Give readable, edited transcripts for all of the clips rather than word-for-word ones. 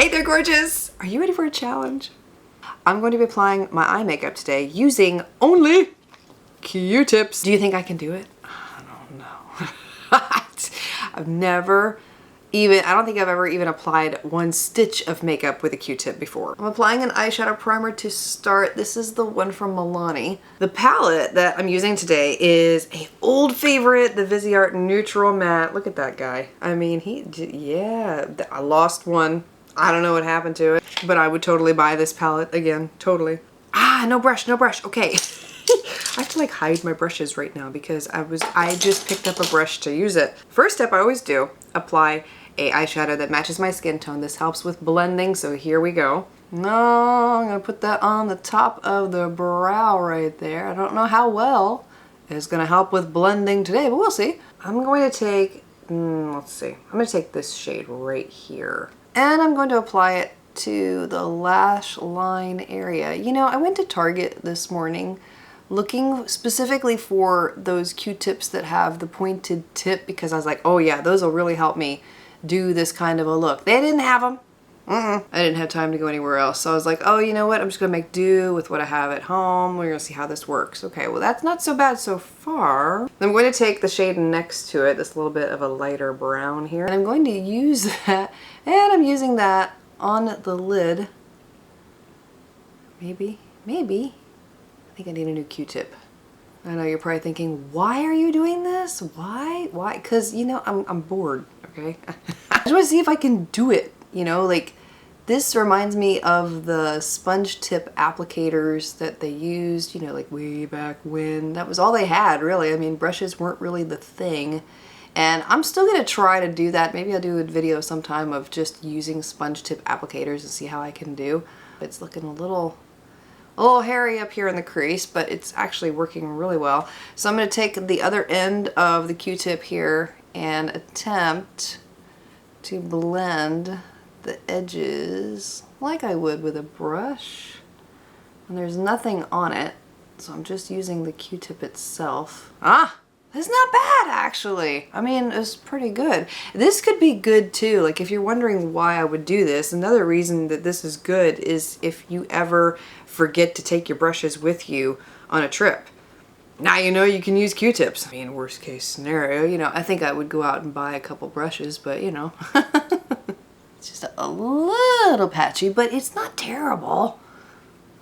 Hey there, gorgeous! Are you ready for a challenge? I'm going to be applying my eye makeup today using only Q-tips. Do you think I can do it? I don't know. I don't think I've ever even applied one stitch of makeup with a Q-tip before. I'm applying an eyeshadow primer to start. This is the one from Milani. The palette that I'm using today is an old favorite, the Viseart Neutral Matte. Look at that guy. I mean, yeah, I lost one. I don't know what happened to it, but I would totally buy this palette again, totally. Ah, no brush, no brush, okay. I have to like hide my brushes right now because I just picked up a brush to use it. First step I always do, apply a eyeshadow that matches my skin tone. This helps with blending, so here we go. No, I'm gonna put that on the top of the brow right there. I don't know how well it's gonna help with blending today, but we'll see. I'm going to take, let's see. I'm gonna take this shade right here. And I'm going to apply it to the lash line area. You know, I went to Target this morning looking specifically for those Q-tips that have the pointed tip because I was like, oh yeah, those will really help me do this kind of a look. They didn't have them. I didn't have time to go anywhere else. So I was like, oh, you know what? I'm just gonna make do with what I have at home. We're gonna see how this works. Okay, well that's not so bad so far. I'm going to take the shade next to it, this little bit of a lighter brown here, and I'm going to use that, and I'm using that on the lid. Maybe. I think I need a new Q-tip. I know you're probably thinking, why are you doing this? Why? Because, you know, I'm bored, okay? I just want to see if I can do it, you know, like this reminds me of the sponge tip applicators that they used, you know, like way back when. That was all they had, really. I mean, brushes weren't really the thing. And I'm still gonna try to do that. Maybe I'll do a video sometime of just using sponge tip applicators and see how I can do. It's looking a little hairy up here in the crease, but it's actually working really well. So I'm going to take the other end of the Q-tip here and attempt to blend the edges like I would with a brush. And there's nothing on it, so I'm just using the Q-tip itself. Ah! It's not bad, actually. I mean, it's pretty good. This could be good too. Like if you're wondering why I would do this, another reason that this is good is if you ever forget to take your brushes with you on a trip. Now you know you can use Q-tips. I mean, worst case scenario, you know, I think I would go out and buy a couple brushes, but you know. It's just a little patchy, but it's not terrible.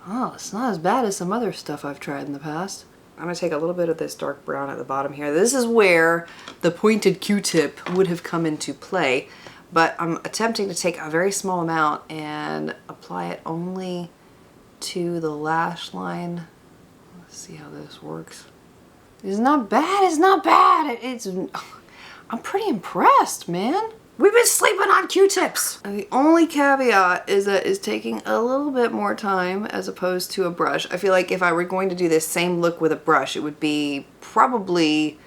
Oh, it's not as bad as some other stuff I've tried in the past. I'm going to take a little bit of this dark brown at the bottom here. This is where the pointed Q-tip would have come into play, but I'm attempting to take a very small amount and apply it only to the lash line. Let's see how this works. It's not bad, it's not bad. I'm pretty impressed, man. We've been sleeping on Q-tips. The only caveat is that it's taking a little bit more time as opposed to a brush. I feel like if I were going to do this same look with a brush, it would be probably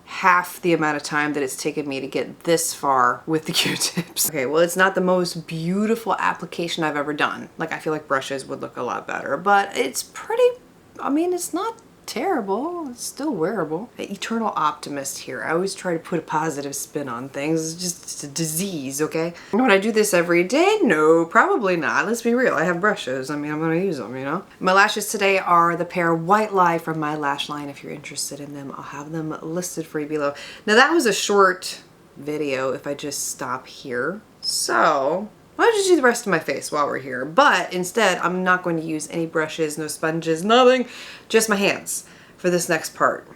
half the amount of time that it's taken me to get this far with the Q-tips. Okay, well, it's not the most beautiful application I've ever done. Like, I feel like brushes would look a lot better, but it's pretty, I mean, it's not terrible. It's still wearable. An eternal optimist here. I always try to put a positive spin on things. It's just a disease, okay? Would I do this every day? No, probably not. Let's be real. I have brushes. I mean, I'm gonna use them, you know? My lashes today are the pair White Lie from my lash line. If you're interested in them, I'll have them listed for you below. Now that was a short video if I just stop here. So why don't you do the rest of my face while we're here? But instead, I'm not going to use any brushes, no sponges, nothing, just my hands for this next part.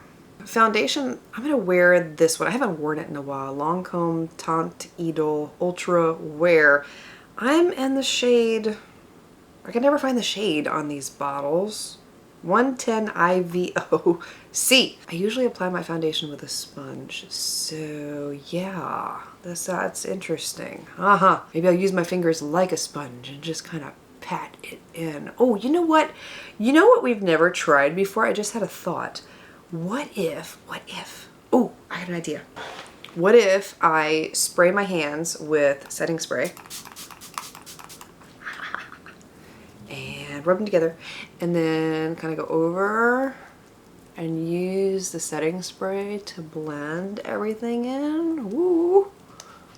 Foundation, I'm gonna wear this one. I haven't worn it in a while. Lancome Teint Idole Ultra Wear. I'm in the shade, I can never find the shade on these bottles. 110 IVOC. I usually apply my foundation with a sponge, so yeah, that's interesting. Maybe I'll use my fingers like a sponge and just kind of pat it in. Oh, you know what? You know what we've never tried before? I just had a thought. What if, oh, I had an idea. What if I spray my hands with setting spray and rub them together and then kind of go over and use the setting spray to blend everything in? Ooh,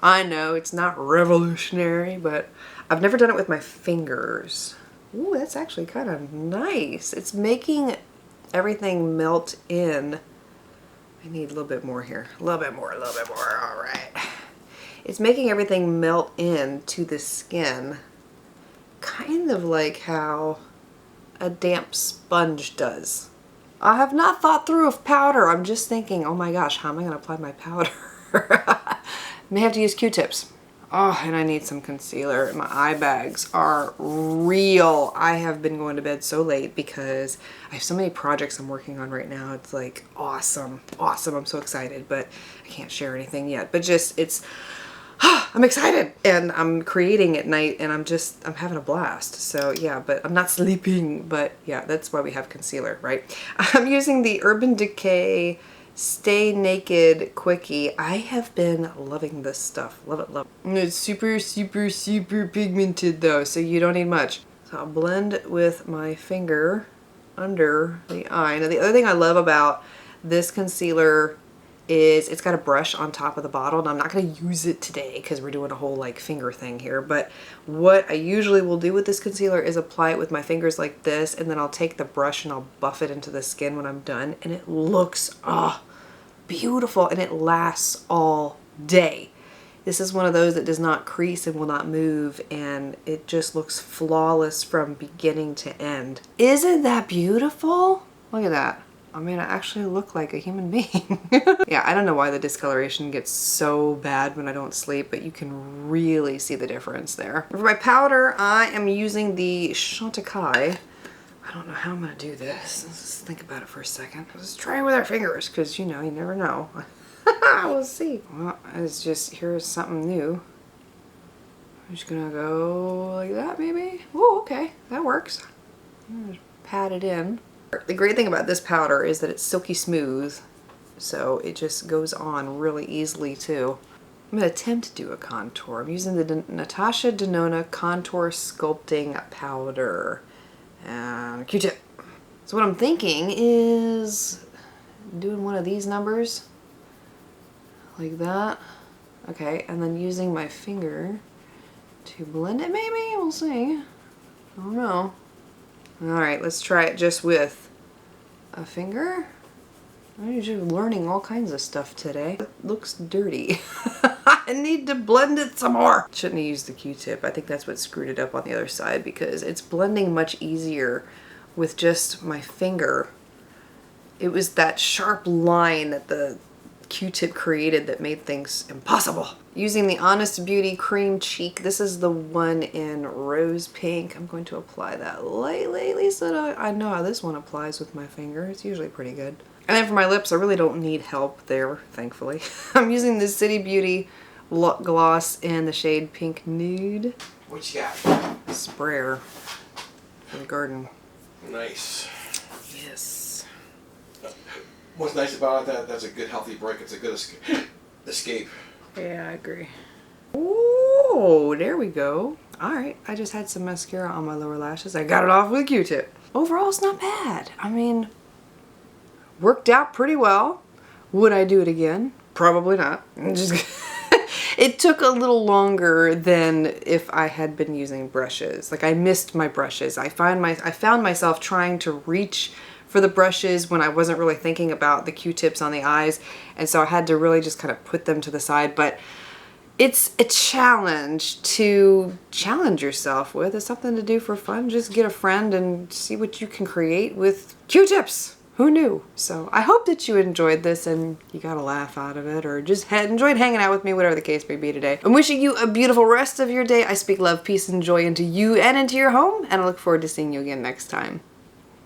I know it's not revolutionary, but I've never done it with my fingers. Ooh, that's actually kind of nice. It's making everything melt in. I need a little bit more here. A little bit more, all right. It's making everything melt in to the skin, kind of like how a damp sponge does. I have not thought through of powder. I'm just thinking, oh my gosh, how am I gonna apply my powder? May have to use Q-tips. Oh, and I need some concealer. My eye bags are real. I have been going to bed so late because I have so many projects I'm working on right now. It's like awesome, awesome. I'm so excited, but I can't share anything yet. But just, it's, I'm excited and I'm creating at night and I'm having a blast. So yeah, but I'm not sleeping, but yeah, that's why we have concealer, right? I'm using the Urban Decay Stay Naked Quickie. I have been loving this stuff. Love it, love it. And it's super, super, super pigmented though, so you don't need much. So I'll blend with my finger under the eye. Now the other thing I love about this concealer is it's got a brush on top of the bottle, and I'm not going to use it today because we're doing a whole like finger thing here, but what I usually will do with this concealer is apply it with my fingers like this, and then I'll take the brush and I'll buff it into the skin when I'm done, and it looks beautiful, and it lasts all day. This is one of those that does not crease and will not move, and it just looks flawless from beginning to end. Isn't that beautiful? Look at that. I mean, I actually look like a human being. Yeah, I don't know why the discoloration gets so bad when I don't sleep, but you can really see the difference there. For my powder, I am using the Chantecaille. I don't know how I'm gonna do this. Let's just think about it for a second. Let's try it with our fingers, because you know, you never know. We'll see. Well, it's just, here's something new. I'm just gonna go like that, maybe. Oh, okay, that works. I'm gonna pat it in. The great thing about this powder is that it's silky smooth, so it just goes on really easily too. I'm going to attempt to do a contour. I'm using the Natasha Denona Contour Sculpting Powder and Q-tip. So what I'm thinking is doing one of these numbers like that. Okay, and then using my finger to blend it maybe? We'll see. I don't know. Alright, let's try it just with a finger. I'm just learning all kinds of stuff today. It looks dirty. I need to blend it some more. Shouldn't have used the Q-tip. I think that's what screwed it up on the other side, because it's blending much easier with just my finger. It was that sharp line that the Q-tip created that made things impossible. Using the Honest Beauty Cream Cheek. This is the one in rose pink. I'm going to apply that lightly so that I know how this one applies with my finger. It's usually pretty good. And then for my lips, I really don't need help there, thankfully. I'm using the City Beauty Gloss in the shade Pink Nude. What you got? Sprayer for the garden. Nice. Yes. What's nice about it, that's a good healthy break. It's a good escape. Yeah, I agree. Oh, there we go. Alright, I just had some mascara on my lower lashes. I got it off with a Q-tip. Overall, it's not bad. I mean, worked out pretty well. Would I do it again? Probably not. It took a little longer than if I had been using brushes. Like, I missed my brushes. I found myself trying to reach for the brushes when I wasn't really thinking about the Q-tips on the eyes, and so I had to really just kind of put them to the side. But it's a challenge to challenge yourself with. It's something to do for fun. Just get a friend and see what you can create with Q-tips. Who knew? So I hope that you enjoyed this and you got a laugh out of it, or just enjoyed hanging out with me, whatever the case may be today. I'm wishing you a beautiful rest of your day. I speak love, peace, and joy into you and into your home, and I look forward to seeing you again next time.